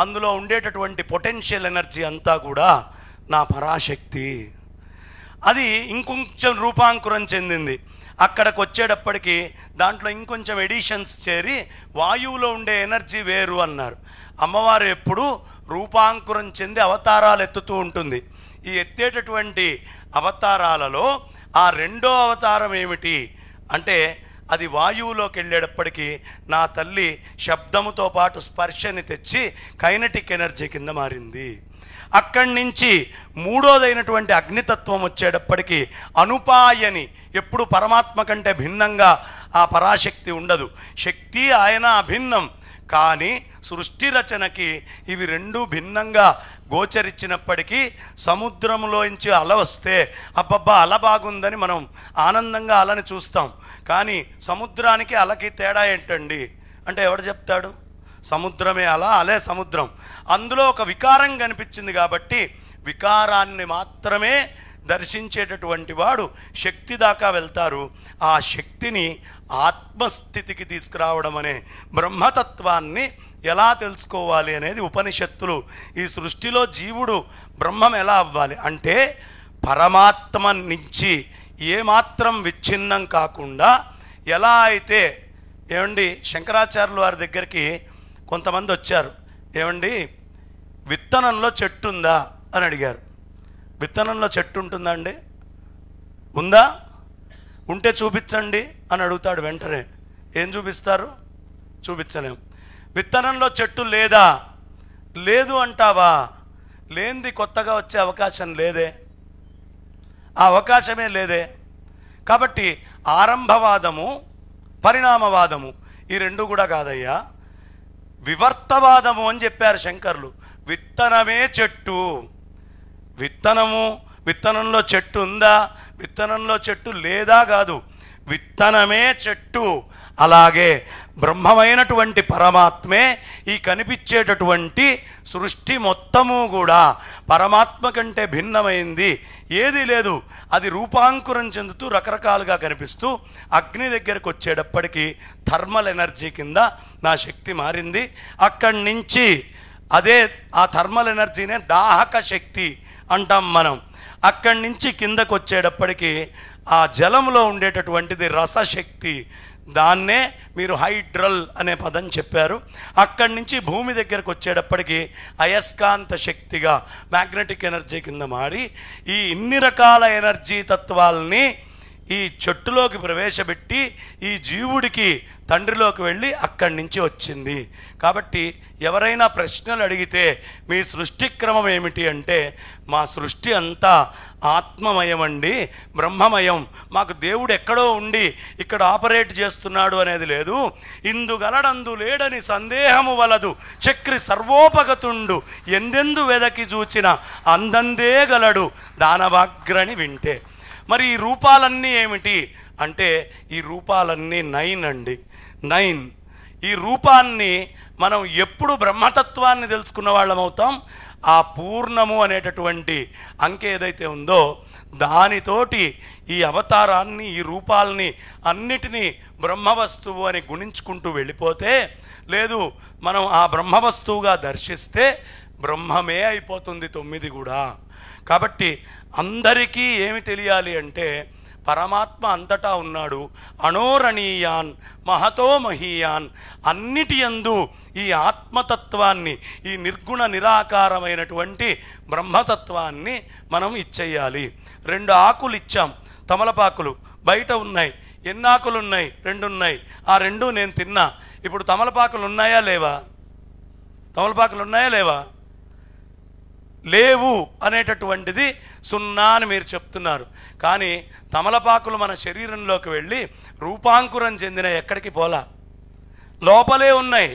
అందులో ఉండేటటువంటి పొటెన్షియల్ ఎనర్జీ అంతా కూడా నా పరాశక్తి. అది ఇంకొంచెం రూపాంకురం చెందింది. అక్కడికి వచ్చేటప్పటికి దాంట్లో ఇంకొంచెం ఎడిషన్స్ చేరి వాయువులో ఉండే ఎనర్జీ వేరు అన్నారు. అమ్మవారు ఎప్పుడు రూపాంకురం చెంది అవతారాలు ఎత్తుతూ ఉంటుంది. ఈ ఎత్తేటటువంటి అవతారాలలో ఆ రెండో అవతారం ఏమిటి అంటే అది వాయువులోకి వెళ్ళేటప్పటికీ నా తల్లి శబ్దముతో పాటు స్పర్శని తెచ్చి కైనటిక్ ఎనర్జీ కింద మారింది. అక్కడి నుంచి మూడోదైనటువంటి అగ్నితత్వం వచ్చేటప్పటికి అనుపాయని. ఎప్పుడు పరమాత్మ కంటే భిన్నంగా ఆ పరాశక్తి ఉండదు. శక్తి ఆయన అభిన్నం, కానీ సృష్టి రచనకి ఇవి రెండూ భిన్నంగా గోచరించినప్పటికీ సముద్రంలోంచి అల వస్తే అబ్బబ్బా అల బాగుందని మనం ఆనందంగా అలని చూస్తాం. కానీ సముద్రానికి అలకి తేడా ఏంటండి అంటే ఎవడు చెప్తాడు? సముద్రమే అల, అలే సముద్రం. అందులో ఒక వికారం కనిపించింది కాబట్టి వికారాన్ని మాత్రమే దర్శించేటటువంటి వాడు శక్తి దాకా వెళ్తారు. ఆ శక్తిని ఆత్మస్థితికి తీసుకురావడం అనే బ్రహ్మతత్వాన్ని ఎలా తెలుసుకోవాలి అనేది ఉపనిషత్తులు. ఈ సృష్టిలో జీవుడు బ్రహ్మం ఎలా అవ్వాలి అంటే పరమాత్మ నుంచి ఏమాత్రం విచ్ఛిన్నం కాకుండా ఎలా అయితే. ఏమండి, శంకరాచార్యుల వారి దగ్గరికి కొంతమంది వచ్చారు. ఏమండి, విత్తనంలో చెట్టు ఉందా అని అడిగారు. విత్తనంలో చెట్టు ఉంటుందా అండి? ఉందా? ఉంటే చూపించండి అని అడుగుతాడు. వెంటనే ఏం చూపిస్తారు? చూపించలేం. విత్తనంలో చెట్టు లేదా? లేదు అంటావా? లేనిది కొత్తగా వచ్చే అవకాశం లేదే, ఆ అవకాశమే లేదే. కాబట్టి ఆరంభవాదము, పరిణామవాదము ఈ రెండు కూడా కాదయ్యా, వివర్తవాదము అని చెప్పారు శంకర్లు. విత్తనమే చెట్టు. విత్తనంలో చెట్టు ఉందా, విత్తనంలో చెట్టు లేదా కాదు, విత్తనమే చెట్టు. అలాగే బ్రహ్మమైనటువంటి పరమాత్మే ఈ కనిపించేటటువంటి సృష్టి మొత్తము కూడా పరమాత్మ కంటే భిన్నమైంది ఏది లేదు. అది రూపాంకురం చెందుతూ రకరకాలుగా కనిపిస్తూ అగ్ని దగ్గరకు వచ్చేటప్పటికి థర్మల్ ఎనర్జీ కింద నా శక్తి మారింది. అక్కడి నుంచి అదే ఆ థర్మల్ ఎనర్జీనే దాహక శక్తి అంటాం మనం. అక్కడి నుంచి కిందకు వచ్చేటప్పటికి ఆ జలంలో ఉండేటటువంటిది రసశక్తి. దాన్నే మీరు హైడ్రల్ అనే పదం చెప్పారు. అక్కడి నుంచి భూమి దగ్గరకు వచ్చేటప్పటికి అయస్కాంత శక్తిగా మ్యాగ్నెటిక్ ఎనర్జీ కింద మారి ఈ ఇన్ని రకాల ఎనర్జీ తత్వాల్ని ఈ చెట్టులోకి ప్రవేశపెట్టి ఈ జీవుడికి తండ్రిలోకి వెళ్ళి అక్కడి నుంచి వచ్చింది. కాబట్టి ఎవరైనా ప్రశ్నలు అడిగితే మీ సృష్టి క్రమం ఏమిటి అంటే మా సృష్టి అంతా ఆత్మమయం అండి, బ్రహ్మమయం. మాకు దేవుడు ఎక్కడో ఉండి ఇక్కడ ఆపరేట్ చేస్తున్నాడు అనేది లేదు. ఇందుగలడందు లేడని సందేహము వలదు, చక్రి సర్వోపగతుండు ఎందెందు వెదకి చూచిన అందందే గలడు దానవాగ్రని వింటే. మరి ఈ రూపాలన్నీ ఏమిటి అంటే ఈ రూపాలన్నీ 9 అండి, 9. ఈ రూపాన్ని మనం ఎప్పుడు బ్రహ్మతత్వాన్ని తెలుసుకున్న వాళ్ళం అవుతాం. ఆ పూర్ణము అనేటటువంటి అంకె ఏదైతే ఉందో దానితోటి ఈ అవతారాన్ని, ఈ రూపాలని అన్నిటినీ బ్రహ్మవస్తువు అని గుణించుకుంటూ వెళ్ళిపోతే, లేదు మనం ఆ బ్రహ్మవస్తువుగా దర్శిస్తే బ్రహ్మమే అయిపోతుంది 9 కూడా. కాబట్టి అందరికీ ఏమి తెలియాలి అంటే పరమాత్మ అంతటా ఉన్నాడు. అణోరణీయాన్ మహతో మహీయాన్, అన్నిటి యందు ఈ ఆత్మతత్వాన్ని, ఈ నిర్గుణ నిరాకారమైనటువంటి బ్రహ్మతత్వాన్ని మనం ఇచ్చేయాలి. 2 ఆకులు ఇచ్చాం, తమలపాకులు బయట ఉన్నాయి. ఎన్ని ఆకులు ఉన్నాయి? 2 ఉన్నాయి. ఆ 2 నేను తిన్నా. ఇప్పుడు తమలపాకులు ఉన్నాయా లేవా? తమలపాకులు ఉన్నాయా లేవా? లేవు అనేటటువంటిది 0 అని మీరు చెప్తున్నారు. కానీ తమలపాకులు మన శరీరంలోకి వెళ్ళి రూపాంకురం చెందిన ఎక్కడికి పోలా, లోపలే ఉన్నాయి,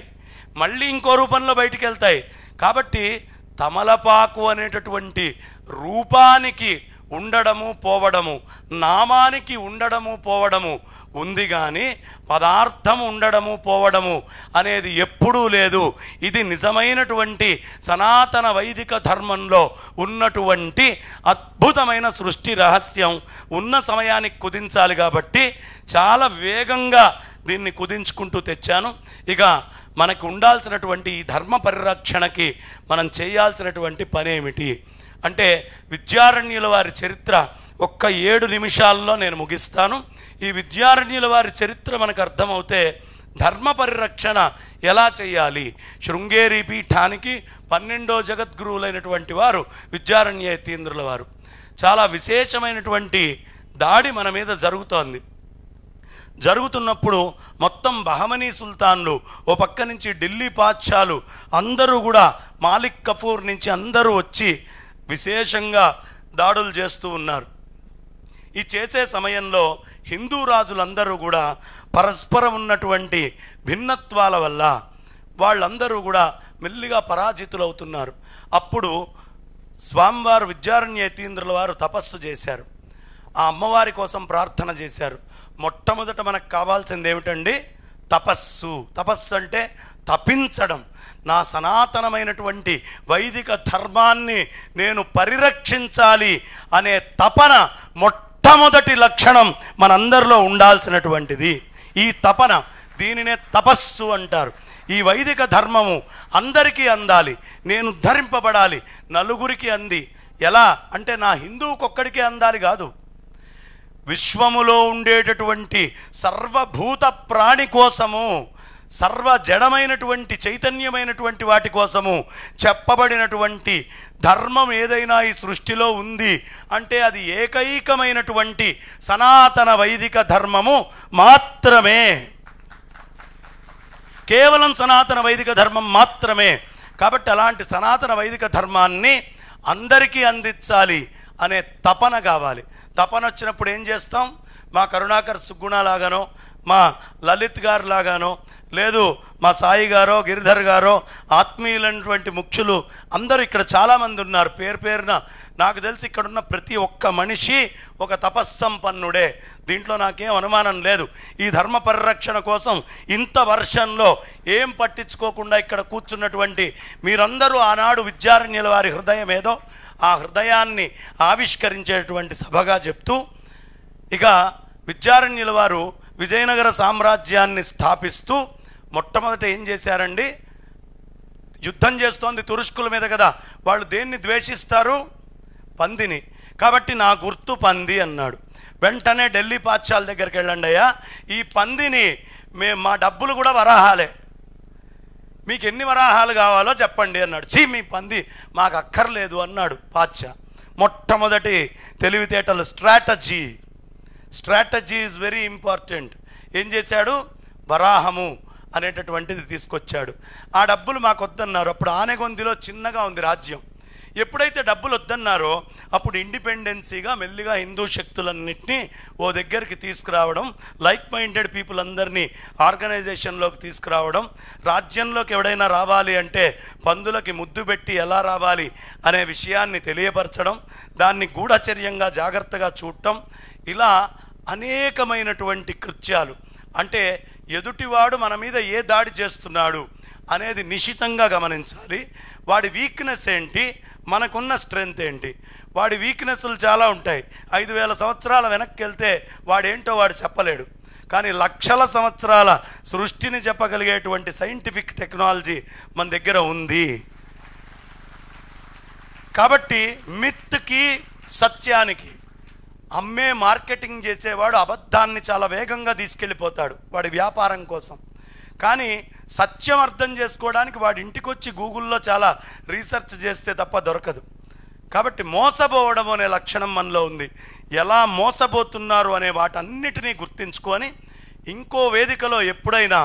మళ్ళీ ఇంకో రూపంలో బయటికి వెళ్తాయి. కాబట్టి తమలపాకు అనేటటువంటి రూపానికి ఉండడము పోవడము, నామానికి ఉండడము పోవడము ఉంది, కానీ పదార్థం ఉండడము పోవడము అనేది ఎప్పుడూ లేదు. ఇది నిజమైనటువంటి సనాతన వైదిక ధర్మంలో ఉన్నటువంటి అద్భుతమైన సృష్టి రహస్యం. ఉన్న సమయానికి కుదించాలి కాబట్టి చాలా వేగంగా దీన్ని కుదించుకుంటూ తెచ్చాను. ఇక మనకు ఉండాల్సినటువంటి ఈ ధర్మ పరిరక్షణకి మనం చేయాల్సినటువంటి పనేమిటి అంటే, విద్యారణ్యుల వారి చరిత్ర ఒక్క 7 నిమిషాల్లో నేను ముగిస్తాను. ఈ విద్యారణ్యుల వారి చరిత్ర మనకు అర్థమవుతే ధర్మ పరిరక్షణ ఎలా చేయాలి? శృంగేరి పీఠానికి 12వ జగద్గురువులైనటువంటి వారు విద్యారణ్య యతీంద్రుల వారు. చాలా విశేషమైనటువంటి దాడి మన మీద జరుగుతోంది. జరుగుతున్నప్పుడు మొత్తం బహమనీ సుల్తాన్లు, ఓ పక్క నుంచి ఢిల్లీ పాద్షాలు అందరూ కూడా, మాలిక్ కఫూర్ నుంచి అందరూ వచ్చి విశేషంగా దాడులు చేస్తూ ఉన్నారు. ఈ చేసే సమయంలో హిందూ రాజులందరూ కూడా పరస్పరం ఉన్నటువంటి భిన్నత్వాల వల్ల వాళ్ళందరూ కూడా మెల్లిగా పరాజితులవుతున్నారు. అప్పుడు స్వామివారు విద్యారణ్య యతీంద్రుల వారు తపస్సు చేశారు. ఆ అమ్మవారి కోసం ప్రార్థన చేశారు. మొట్టమొదట మనకు కావాల్సింది ఏమిటండి? తపస్సు. తపస్సు అంటే తపించడం. నా సనాతనమైనటువంటి వైదిక ధర్మాన్ని నేను పరిరక్షించాలి అనే తపన మొట్టమొదటి లక్షణం మనందరిలో ఉండాల్సినటువంటిది. ఈ తపన, దీనినే తపస్సు అంటారు. ఈ వైదిక ధర్మము అందరికీ అందాలి, నేను ఉద్ధరింపబడాలి, నలుగురికి అంది. ఎలా అంటే నా హిందువుకొక్కడికే అందాలి కాదు, విశ్వములో ఉండేటటువంటి సర్వభూత ప్రాణి కోసము, సర్వ జడమైనటువంటి చైతన్యమైనటువంటి వాటి కోసము చెప్పబడినటువంటి ధర్మం ఏదైనా ఈ సృష్టిలో ఉంది అంటే అది ఏకైకమైనటువంటి సనాతన వైదిక ధర్మము మాత్రమే. కేవలం సనాతన వైదిక ధర్మం మాత్రమే. కాబట్టి అలాంటి సనాతన వైదిక ధర్మాన్ని అందరికీ అందించాలి అనే తపన కావాలి. తపన వచ్చినప్పుడు ఏం చేస్తాం? మా కరుణాకర్ సుగ్గుణ లాగానో, మా లలిత్ గారు లాగానో, లేదు మా సాయి గారో గిరిధర్ గారో, ఆత్మీయులైనటువంటి ముఖ్యులు అందరూ ఇక్కడ చాలామంది ఉన్నారు. పేరు పేరున నాకు తెలిసి ఇక్కడున్న ప్రతి ఒక్క మనిషి ఒక తపస్సంపన్నుడే. దీంట్లో నాకేం అనుమానం లేదు. ఈ ధర్మ పరిరక్షణ కోసం ఇంత వర్షంలో ఏం పట్టించుకోకుండా ఇక్కడ కూర్చున్నటువంటి మీరందరూ ఆనాడు విద్యారణ్యుల వారి హృదయం ఏదో ఆ హృదయాన్ని ఆవిష్కరించేటువంటి సభగా చెప్తూ, ఇక విద్యారణ్యుల వారు విజయనగర సామ్రాజ్యాన్ని స్థాపిస్తూ మొట్టమొదట ఏం చేశారండి? యుద్ధం చేస్తోంది తురుష్కుల మీద కదా, వాళ్ళు దేన్ని ద్వేషిస్తారు? పందిని. కాబట్టి నా గుర్తు పంది అన్నాడు. వెంటనే ఢిల్లీ పాద్షాల దగ్గరికి వెళ్ళండి అయ్యా, ఈ పందిని మా డబ్బులు కూడా వరాహాలే, మీకు ఎన్ని వరాహాలు కావాలో చెప్పండి అన్నాడు. చీ, మీ పంది మాకు అక్కర్లేదు అన్నాడు పాద్షా. మొట్టమొదటి తెలివితేటలు స్ట్రాటజీ ఈజ్ వెరీ ఇంపార్టెంట్. ఏం చేశాడు? వరాహము అనేటటువంటిది తీసుకొచ్చాడు. ఆ డబ్బులు మాకు వద్దన్నారు. అప్పుడు ఆనెగొందిలో చిన్నగా ఉంది రాజ్యం. ఎప్పుడైతే డబ్బులు వద్దన్నారో అప్పుడు ఇండిపెండెన్సీగా మెల్లిగా హిందూ శక్తులన్నింటినీ ఓ దగ్గరికి తీసుకురావడం, లైక్ మైండెడ్ పీపుల్ అందరినీ ఆర్గనైజేషన్లోకి తీసుకురావడం, రాజ్యంలోకి ఎవడైనా రావాలి అంటే పందులకి ముద్దు పెట్టి ఎలా రావాలి అనే విషయాన్ని తెలియపరచడం, దాన్ని గూఢచర్యంగా జాగ్రత్తగా చూడటం, ఇలా అనేకమైనటువంటి కృత్యాలు. అంటే ఎదుటివాడు మన మీద ఏ దాడి చేస్తున్నాడు అనేది నిశితంగా గమనించాలి. వాడి వీక్నెస్ ఏంటి, మనకున్న స్ట్రెంగ్త్ ఏంటి. వాడి వీక్నెస్లు చాలా ఉంటాయి. 5000 సంవత్సరాల వెనక్కి వెళ్తే వాడేంటో వాడు చెప్పలేడు. కానీ లక్షల సంవత్సరాల సృష్టిని చెప్పగలిగేటువంటి సైంటిఫిక్ టెక్నాలజీ మన దగ్గర ఉంది. కాబట్టి మిత్కి సత్యానికి అమ్మే మార్కెటింగ్ చేసేవాడు అబద్ధాన్ని చాలా వేగంగా తీసుకెళ్ళిపోతాడు వాడి వ్యాపారం కోసం. కానీ సత్యం అర్థం చేసుకోవడానికి వాడి ఇంటికి వచ్చి గూగుల్లో చాలా రీసెర్చ్ చేస్తే తప్ప దొరకదు. కాబట్టి మోసపోవడం అనే లక్షణం మనలో ఉంది. ఎలా మోసపోతున్నారు అనే వాటన్నిటినీ గుర్తించుకొని ఇంకో వేదికలో ఎప్పుడైనా,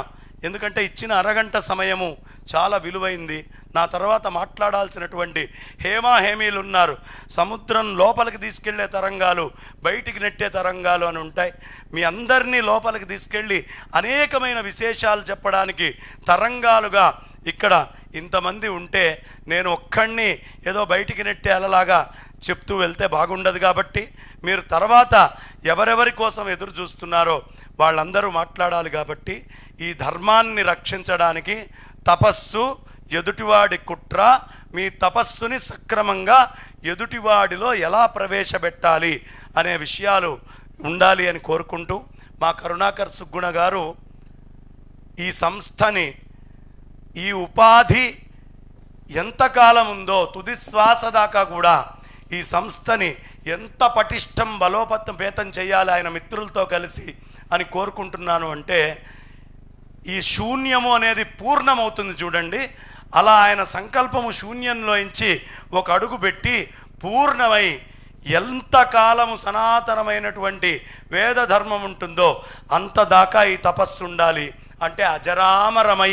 ఎందుకంటే ఇచ్చిన అరగంట సమయము చాలా విలువైంది, నా తర్వాత మాట్లాడాల్సినటువంటి హేమీలు ఉన్నారు. సముద్రం లోపలికి తీసుకెళ్లే తరంగాలు, బయటికి నెట్టే తరంగాలు అని ఉంటాయి. మీ అందరినీ లోపలికి తీసుకెళ్ళి అనేకమైన విశేషాలు చెప్పడానికి తరంగాలుగా ఇక్కడ ఇంతమంది ఉంటే నేను ఒక్కడిని ఏదో బయటికి నెట్టే అలలాగా చెప్తూ వెళ్తే బాగుండదు. కాబట్టి మీరు తర్వాత ఎవరెవరి కోసం ఎదురు చూస్తున్నారో వాళ్ళందరూ మాట్లాడాలి. కాబట్టి ఈ ధర్మాన్ని రక్షించడానికి తపస్సు, ఎదుటివాడి కుట్ర, మీ తపస్సుని సక్రమంగా ఎదుటివాడిలో ఎలా ప్రవేశపెట్టాలి అనే విషయాలు ఉండాలి అని కోరుకుంటూ, మా కరుణాకర్ సుగ్గుణ గారు ఈ సంస్థని, ఈ ఉపాధి ఎంతకాలం ఉందో తుది శ్వాస దాకా కూడా ఈ సంస్థని ఎంత పటిష్టం బలోపేతం చేయాలి ఆయన మిత్రులతో కలిసి అని కోరుకుంటున్నాను. అంటే ఈ శూన్యము అనేది పూర్ణమవుతుంది చూడండి, అలా ఆయన సంకల్పము శూన్యంలోంచి ఒక అడుగు పెట్టి పూర్ణమై ఎంతకాలము సనాతనమైనటువంటి వేద ధర్మం ఉంటుందో అంతదాకా ఈ తపస్సు ఉండాలి. అంటే అజరామరమై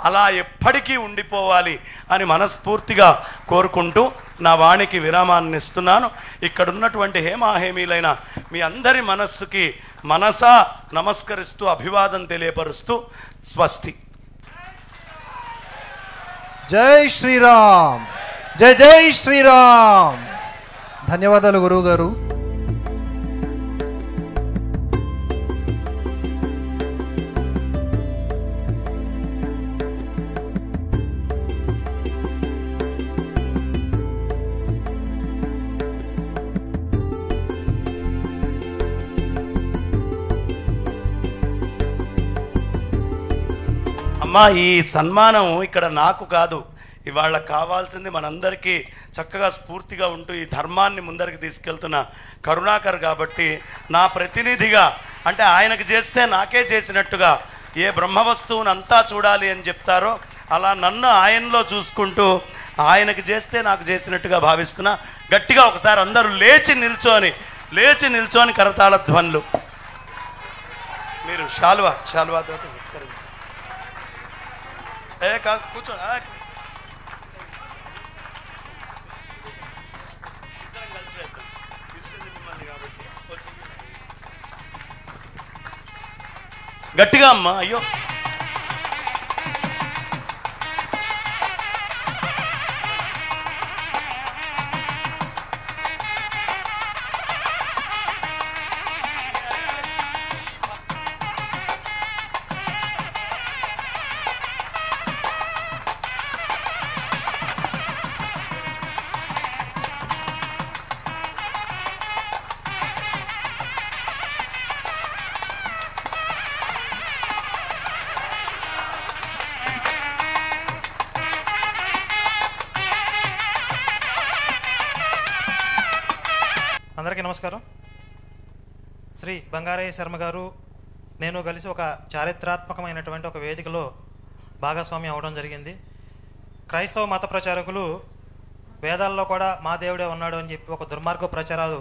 అలా ఎప్పటికీ ఉండిపోవాలి అని మనస్ఫూర్తిగా కోరుకుంటూ నా వాణికి విరామాన్ని ఇస్తున్నాను. ఇక్కడ ఉన్నటువంటి హేమీలైన మీ అందరి మనస్సుకి మనసా నమస్కరిస్తూ అభివాదం తెలియపరుస్తూ స్వస్తి. జై శ్రీరామ్, జై జై శ్రీరామ్. ధన్యవాదాలు గురువు గారు. అమ్మా, ఈ సన్మానం ఇక్కడ నాకు కాదు, ఇవాళ కావాల్సింది మనందరికీ చక్కగా స్ఫూర్తిగా ఉంటూ ఈ ధర్మాన్ని ముందరికి తీసుకెళ్తున్న కరుణాకర్. కాబట్టి నా ప్రతినిధిగా, అంటే ఆయనకు చేస్తే నాకే చేసినట్టుగా, ఏ బ్రహ్మవస్తువుని అంతా చూడాలి అని చెప్తారో అలా నన్ను ఆయనలో చూసుకుంటూ ఆయనకు చేస్తే నాకు చేసినట్టుగా భావిస్తున్నా. గట్టిగా ఒకసారి అందరూ లేచి నిల్చొని కరతాళ ధ్వనులు. మీరు శాల్వాతోటి సత్కరించారు. కూర్చోండి. గట్టిగా అమ్మా. అయ్యో, అందరికీ నమస్కారం. శ్రీ బంగారయ్య శర్మ గారు నేను కలిసి ఒక చారిత్రాత్మకమైనటువంటి ఒక వేదికలో భాగస్వామ్యం అవడం జరిగింది. క్రైస్తవ మత ప్రచారకులు వేదాల్లో కూడా మా దేవుడే ఉన్నాడు అని చెప్పి ఒక దుర్మార్గ ప్రచారాలు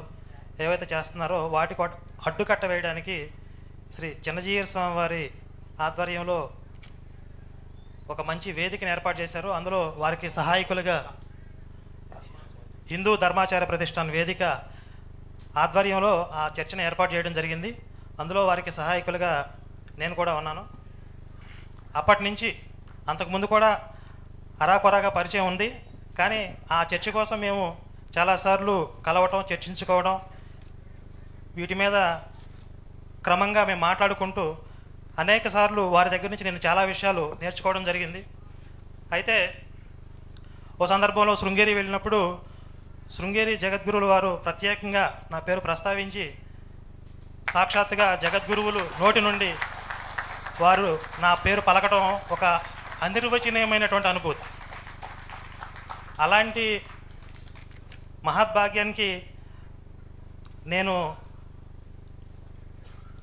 ఏవైతే చేస్తున్నారో వాటికి అడ్డుకట్ట వేయడానికి శ్రీ చిన్నజీయర్ స్వామి వారి ఆధ్వర్యంలో ఒక మంచి వేదికను ఏర్పాటు చేశారు. అందులో వారికి సహాయకులుగా హిందూ ధర్మాచార ప్రతిష్టాన్ వేదిక ఆధ్వర్యంలో ఆ చర్చను ఏర్పాటు చేయడం జరిగింది. అందులో వారికి సహాయకులుగా నేను కూడా ఉన్నాను. అప్పటి నుంచి అంతకుముందు కూడా అరాకొరాగా పరిచయం ఉంది. కానీ ఆ చర్చ కోసం మేము చాలాసార్లు కలవటం, చర్చించుకోవడం, వీటి మీద క్రమంగా మేము మాట్లాడుకుంటూ అనేక సార్లు వారి దగ్గర నుంచి నేను చాలా విషయాలు నేర్చుకోవడం జరిగింది. అయితే ఓ సందర్భంలో శృంగేరి వెళ్ళినప్పుడు శృంగేరి జగద్గురువులు వారు ప్రత్యేకంగా నా పేరు ప్రస్తావించి సాక్షాత్తుగా జగద్గురువులు నోటి నుండి వారు నా పేరు పలకటం ఒక అనిర్వచనీయమైనటువంటి అనుభూతి. అలాంటి మహద్భాగ్యానికి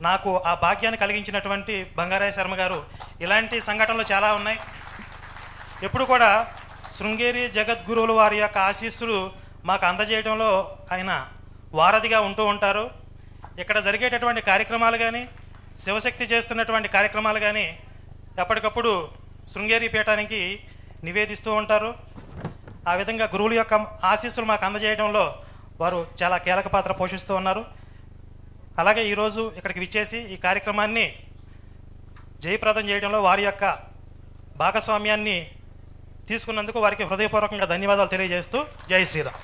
నాకు ఆ భాగ్యాన్ని కలిగించినటువంటి బంగారయ్య శర్మ గారు. ఇలాంటి సంఘటనలు చాలా ఉన్నాయి. ఎప్పుడు కూడా శృంగేరి జగద్గురువులు వారి యొక్క ఆశీస్సులు మాకు అందజేయడంలో ఆయన వారధిగా ఉంటూ ఉంటారు. ఇక్కడ జరిగేటటువంటి కార్యక్రమాలు కానీ, శివశక్తి చేస్తున్నటువంటి కార్యక్రమాలు కానీ ఎప్పటికప్పుడు శృంగేరి పీఠానికి నివేదిస్తూ ఉంటారు. ఆ విధంగా గురువుల యొక్క ఆశీస్సులు మాకు అందజేయడంలో వారు చాలా కీలక పాత్ర పోషిస్తూ ఉన్నారు. అలాగే ఈరోజు ఇక్కడికి విచ్చేసి ఈ కార్యక్రమాన్ని జయప్రదం చేయడంలో వారి యొక్క భాగస్వామ్యాన్ని తీసుకున్నందుకు వారికి హృదయపూర్వకంగా ధన్యవాదాలు తెలియజేస్తూ జై శ్రీరామ్.